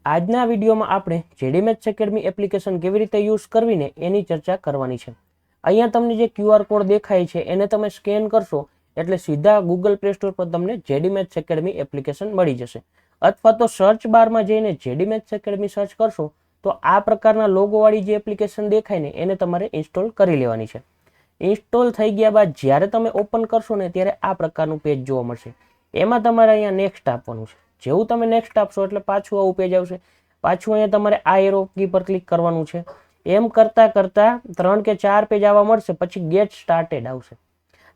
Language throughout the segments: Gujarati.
આજના વિડીયોમાં આપણે જેડી મેથ્સ એકેડમી એપ્લિકેશન કેવી રીતે યુઝ કરવીને એની ચર્ચા કરવાની છે। અહીંયા તમને જે QR કોડ દેખાય છે એને તમે સ્કેન કરશો એટલે સીધા ગૂગલ પ્લે સ્ટોર પર તમને જેડી મેથ્સ એકેડમી એપ્લિકેશન મળી જશે, અથવા તો સર્ચ બારમાં જઈને જેડી મેથ્સ એકેડમી સર્ચ કરશો તો આ પ્રકારના લોગોવાળી જે એપ્લિકેશન દેખાય ને એને તમારે ઇન્સ્ટોલ કરી લેવાની છે। ઇન્સ્ટોલ થઈ ગયા બાદ જ્યારે તમે ઓપન કરશો ને ત્યારે આ પ્રકારનું પેજ જોવા મળશે। એમાં તમારે અહીંયા નેક્સ્ટ આપવાનું છે। જેવું તમે નેક્સ્ટ આપશો એટલે પાછું આવું પેજ આવશે। પાછું અહીંયા તમારે આ એરો કી પર ક્લિક કરવાનું છે। એમ કરતા કરતા 3 કે 4 પેજ આવવા મળશે, પછી ગેટ સ્ટાર્ટેડ આવશે।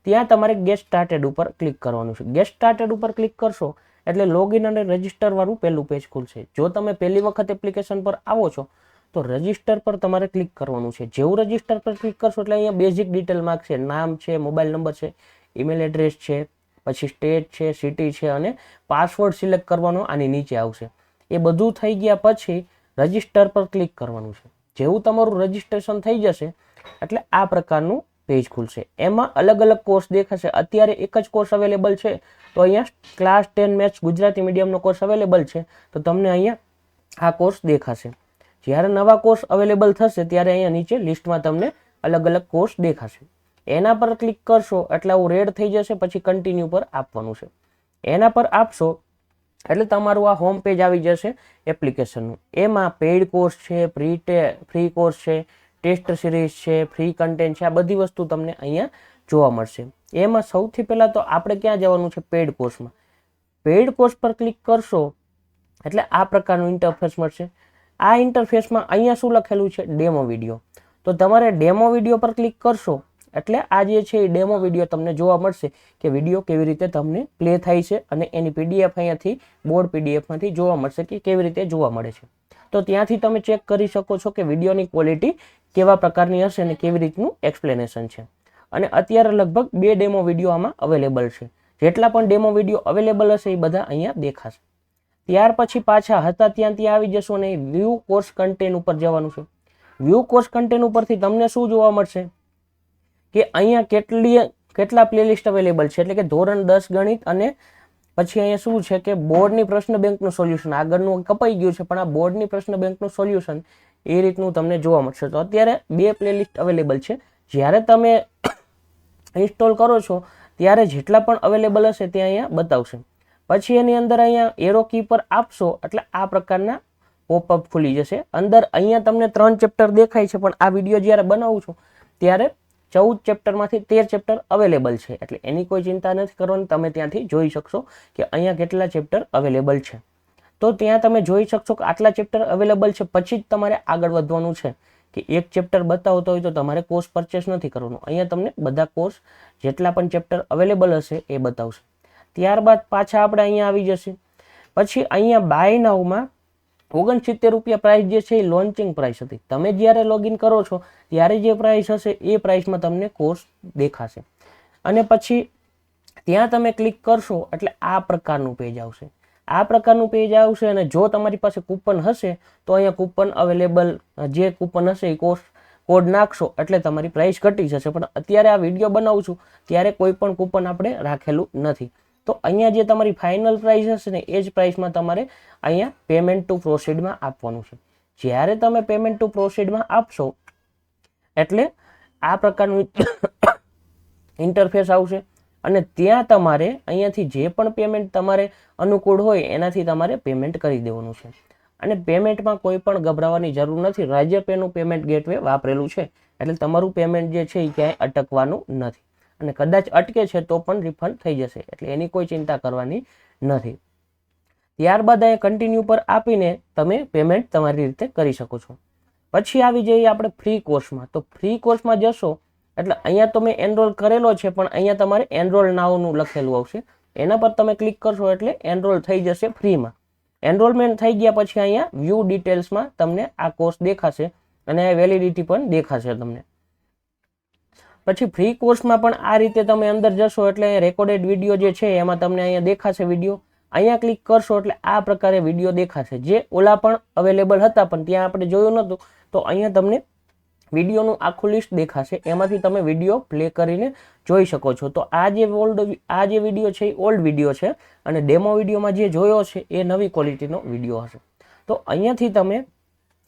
ત્યાં તમારે ગેટ સ્ટાર્ટેડ ઉપર ક્લિક કરવાનું છે। ગેટ સ્ટાર્ટેડ ઉપર ક્લિક કરશો એટલે લોગિન અને રજિસ્ટર વાળું પહેલું પેજ ખુલશે। જો તમે પહેલી વખત એપ્લિકેશન પર આવો છો તો રજિસ્ટર પર તમારે ક્લિક કરવાનું છે। જેવું રજિસ્ટર પર ક્લિક કરશો એટલે અહીંયા બેઝિક ડિટેલ માંગશે, નામ છે, મોબાઈલ નંબર છે, ઈમેલ એડ્રેસ છે, પછી સ્ટેટ છે, સિટી છે અને પાસવર્ડ સિલેક્ટ કરવાનો આની નીચે આવશે। એ બધું થઈ ગયા પછી રજિસ્ટર પર ક્લિક કરવાનું છે। જેવું તમારું રજિસ્ટ્રેશન થઈ જશે એટલે આ પ્રકારનું પેજ ખુલશે। એમાં અલગ અલગ કોર્સ દેખાશે। અત્યારે એક જ કોર્સ અવેલેબલ છે તો અહીંયા ક્લાસ 10 મેથ્સ ગુજરાતી મીડિયમનો કોર્સ અવેલેબલ છે તો તમને અહીંયા આ કોર્સ દેખાશે। જ્યારે નવા કોર્સ અવેલેબલ થશે ત્યારે અહીંયા નીચે લિસ્ટમાં તમને અલગ અલગ કોર્સ દેખાશે। એના પર ક્લિક કરશો એટલે આવું રેડ થઈ જશે, પછી કન્ટિન્યુ પર આપવાનું છે। એના પર આપશો એટલે તમારું આ હોમ પેજ આવી જશે એપ્લિકેશનનું। એમાં પેઇડ કોર્સ છે, ફ્રી કોર્સ છે, ટેસ્ટ સિરીઝ છે, ફ્રી કન્ટેન્ટ છે, આ બધી વસ્તુ તમને અહીંયા જોવા મળશે। એમાં સૌથી પહેલાં તો આપણે ક્યાં જવાનું છે? પેઇડ કોર્સમાં। પેઇડ કોર્સ પર ક્લિક કરશો એટલે આ પ્રકારનું ઇન્ટરફેસ મળશે। આ ઇન્ટરફેસમાં અહીંયા શું લખેલું છે? Demo video. તો તમારે ડેમો વિડીયો પર ક્લિક કરશો એટલે આ જે છે એ ડેમો વિડીયો તમને જોવા મળશે કે વિડીયો કેવી રીતે તમને પ્લે થાય છે અને એની પીડીએફ અહીંયાથી બોર્ડ પીડીએફમાંથી જોવા મળશે કે કેવી રીતે જોવા મળે છે। તો ત્યાંથી તમે ચેક કરી શકો છો કે વિડીયોની ક્વોલિટી કેવા પ્રકારની હશે અને કેવી રીતનું એક્સપ્લેનેશન છે। અને અત્યારે લગભગ 2 ડેમો વિડીયો આમાં અવેલેબલ છે। જેટલા પણ ડેમો વિડીયો અવેલેબલ હશે એ બધા અહીંયા દેખાશે। ત્યાર પછી પાછા હતા ત્યાં આવી જશો અને વ્યૂ કોર્સ કન્ટેન્ટ ઉપર જવાનું છે। વ્યૂ કોર્સ કન્ટેન્ટ ઉપરથી તમને શું જોવા મળશે કે અહીંયા કેટલા પ્લેલિસ્ટ અવેલેબલ છે, એટલે કે ધોરણ 10 ગણિત અને પછી અહીંયા શું છે કે બોર્ડની પ્રશ્ન બેંકનું સોલ્યુશન, આગળનું કપાઈ ગયું છે પણ આ બોર્ડની પ્રશ્ન બેંકનું સોલ્યુશન એ રીતનું તમને જોવા મળશે। તો અત્યારે 2 પ્લેલિસ્ટ અવેલેબલ છે। જ્યારે તમે ઇન્સ્ટોલ કરો છો ત્યારે જેટલા પણ અવેલેબલ હશે તે અહીંયા બતાવશે। પછી એની અંદર અહીંયા એરો કી પર આપશો એટલે આ પ્રકારના પોપઅપ ખુલી જશે। અંદર અહીંયા તમને 3 ચેપ્ટર દેખાય છે, પણ આ વિડીયો જ્યારે બનાવું છું ત્યારે 14 ચેપ્ટરમાંથી 13 ચેપ્ટર અવેલેબલ છે, એટલે એની કોઈ ચિંતા નથી કરવાની। તમે ત્યાંથી જોઈ શકશો કે અહીંયા કેટલા ચેપ્ટર અવેલેબલ છે। તો ત્યાં તમે જોઈ શકશો કે આટલા ચેપ્ટર અવેલેબલ છે, પછી જ તમારે આગળ વધવાનું છે કે એક ચેપ્ટર બતાવતો હોય તો તમારે કોર્સ પરચેસ નથી કરવાનું। અહીંયા તમને બધા કોર્સ જેટલા પણ ચેપ્ટર અવેલેબલ હશે એ બતાવશે। ત્યારબાદ પાછા આપણે અહીંયા આવી જશે। પછી અહીંયા બાય નાઉમાં 69 રૂપિયા પ્રાઇસ જે છે એ લોન્ચિંગ પ્રાઇસ હતી। તમે જ્યારે લોગિન કરો છો ત્યારે જે પ્રાઇસ હશે એ પ્રાઇસમાં તમને કોર્સ દેખાશે। અને પછી ત્યાં તમે ક્લિક કરશો એટલે આ પ્રકારનું પેજ આવશે। આ પ્રકારનું પેજ આવશે અને જો તમારી પાસે કૂપન હશે તો અહીંયા કૂપન અવેલેબલ, જે કૂપન હશે એ કોડ નાખશો એટલે તમારી પ્રાઇસ ઘટી જશે। પણ અત્યારે આ વિડીયો બનાવું છું ત્યારે કોઈ પણ કૂપન આપણે રાખેલું નથી। તો અહીંયા જે તમારી ફાઇનલ પ્રાઇસ હશે ને એ જ પ્રાઇસમાં તમારે અહીંયા પેમેન્ટ ટુ પ્રોસીડમાં આપવાનું છે। જ્યારે તમે પેમેન્ટ ટુ પ્રોસીડમાં આપશો એટલે આ પ્રકારનું ઇન્ટરફેસ આવશે અને ત્યાં તમારે અહીંયાથી જે પણ પેમેન્ટ તમારે અનુકૂળ હોય એનાથી તમારે પેમેન્ટ કરી દેવાનું છે। અને પેમેન્ટમાં કોઈ પણ ગભરાવાની જરૂર નથી। રાજ્યપેનું પેમેન્ટ ગેટવે વાપરેલું છે એટલે તમારું પેમેન્ટ જે છે એ ક્યાંય અટકવાનું નથી, અને કદાચ અટકે છે તો પણ રિફંડ થઈ જશે, એટલે એની કોઈ ચિંતા કરવાની નથી। ત્યારબાદ અહીંયા કન્ટિન્યુ પર આપીને તમે પેમેન્ટ તમારી રીતે કરી શકો છો। પછી આવી જઈએ આપણે ફ્રી કોર્સમાં। તો ફ્રી કોર્સમાં જશો એટલે અહીંયા તો મેં એનરોલ કરેલો છે, પણ અહીંયા તમારે એનરોલ નાવનું લખેલું આવશે। એના પર તમે ક્લિક કરશો એટલે એનરોલ થઈ જશે ફ્રીમાં। એનરોલમેન્ટ થઈ ગયા પછી અહીંયા વ્યૂ ડિટેલ્સમાં તમને આ કોર્સ દેખાશે અને વેલિડિટી પણ દેખાશે તમને। પછી ફ્રી કોર્સમાં પણ આ રીતે તમે અંદર જશો એટલે રેકોર્ડેડ વિડીયો જે છે એમાં તમને અહીંયા દેખાશે વિડીયો। અહીંયા ક્લિક કરશો એટલે આ પ્રકારે વિડીયો દેખાશે, જે ઓલા પણ અવેલેબલ હતા પણ ત્યાં આપણે જોયું નહોતું। તો અહીંયા તમને વિડીયોનું આખું લિસ્ટ દેખાશે, એમાંથી તમે વિડીયો પ્લે કરીને જોઈ શકો છો। તો આ જે વિડીયો છે એ ઓલ્ડ વિડીયો છે અને ડેમો વિડીયોમાં જે જોયો છે એ નવી ક્વોલિટીનો વિડીયો હશે। તો અહીંયાથી તમે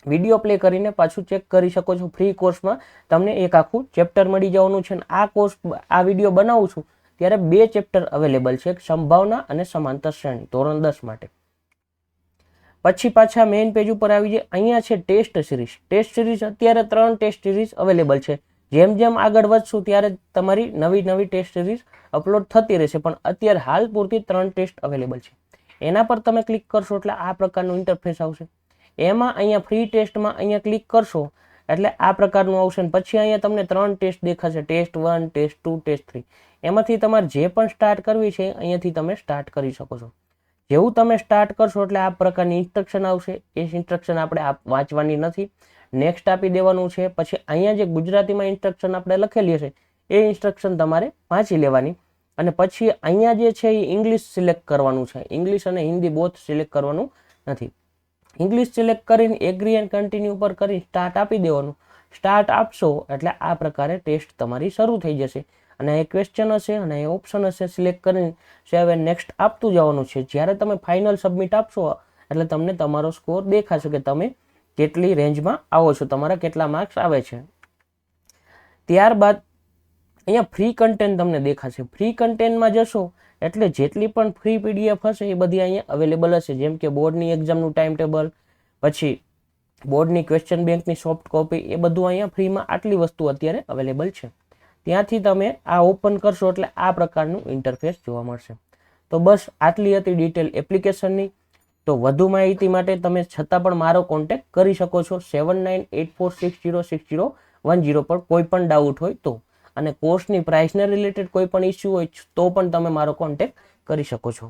વિડીયો પ્લે કરીને પાછું ચેક કરી શકો છો. ફ્રી કોર્સમાં તમને એક આખું ચેપ્ટર મળી જવાનું છે. આ વિડીયો બનાવું છું ત્યારે 2 ચેપ્ટર અવેલેબલ છે, એક સંભાવના અને સમાંતર શ્રેણી ધોરણ 10 માટે. પછી પાછા મેઇન પેજ ઉપર આવી જાય. અહીંયા છે ટેસ્ટ સિરીઝ. ટેસ્ટ સિરીઝ અત્યારે 3 ટેસ્ટ સિરીઝ અવેલેબલ છે. જેમ જેમ આગળ વધશું ત્યારે તમારી નવી ટેસ્ટ સિરીઝ અપલોડ થતી રહેશે, પણ અત્યારે હાલ પૂરતી 3 ટેસ્ટ અવેલેબલ છે. એના પર તમે ક્લિક કરશો એટલે આ પ્રકારનું ઇન્ટરફેસ આવશે. એમાં અહીંયા ફ્રી ટેસ્ટમાં અહીંયા ક્લિક કરશો એટલે આ પ્રકારનું આવશે. પછી અહીંયા તમને 3 ટેસ્ટ દેખાશે, ટેસ્ટ 1, ટેસ્ટ 2, ટેસ્ટ 3. એમાંથી તમારે જે પણ સ્ટાર્ટ કરવી છે અહીંયાથી તમે સ્ટાર્ટ કરી શકો છો. જેવું તમે સ્ટાર્ટ કરશો એટલે આ પ્રકારની ઇન્સ્ટ્રક્શન આવશે. એ ઇન્સ્ટ્રક્શન આપણે વાંચવાની નથી, નેક્સ્ટ આપી દેવાનું છે. પછી અહીંયા જે ગુજરાતીમાં ઇન્સ્ટ્રક્શન આપણે લખેલી હશે એ ઇન્સ્ટ્રક્શન તમારે વાંચી લેવાની. અને પછી અહીંયા જે છે એ ઇંગ્લિશ સિલેક્ટ કરવાનું છે. ઇંગ્લિશ અને હિન્દી બોથ સિલેક્ટ કરવાનું નથી. ઇંગ્લિશ સિલેક્ટ કરીને એગ્રી એન્ડ કન્ટિન્યુ પર કરી સ્ટાર્ટ આપી દેવાનું. સ્ટાર્ટ આપશો એટલે આ પ્રકારે ટેસ્ટ તમારી શરૂ થઈ જશે. અને એ ક્વેશ્ચન હશે અને એ ઓપ્શન હશે, સિલેક્ટ કરીને સેવ એન્ડ નેક્સ્ટ આપતું જવાનું છે. જ્યારે તમે ફાઇનલ સબમિટ આપશો એટલે તમને તમારો સ્કોર દેખાશે કે તમે કેટલી રેન્જમાં આવો છો, તમારા કેટલા માર્ક્સ આવે છે. ત્યારબાદ અહીંયા ફ્રી કન્ટેન્ટ તમને દેખાશે. ફ્રી કન્ટેન્ટમાં જશો એટલે જેટલી પણ ફ્રી પીડીએફ હશે એ બધી અહીંયા અવેલેબલ હશે. જેમ કે બોર્ડની એક્ઝામનું ટાઈમ ટેબલ, પછી બોર્ડની ક્વેશ્ચન બેંકની સોફ્ટ કોપી, એ બધું અહીંયા ફ્રીમાં આટલી વસ્તુ અત્યારે અવેલેબલ છે. ત્યાંથી તમે આ ઓપન કરશો એટલે આ પ્રકારનું ઇન્ટરફેસ જોવા મળશે. તો બસ આટલી હતી ડિટેલ એપ્લિકેશનની. તો વધુ માહિતી માટે તમે છતાં પણ મારો કોન્ટેક્ટ કરી શકો છો 7984606010 પર કોઈ પણ ડાઉટ હોય તો. અને કોર્સની પ્રાઇસને રિલેટેડ કોઈ પણ ઇસ્યુ હોય તો પણ તમે મારો કોન્ટેક્ટ કરી શકો છો.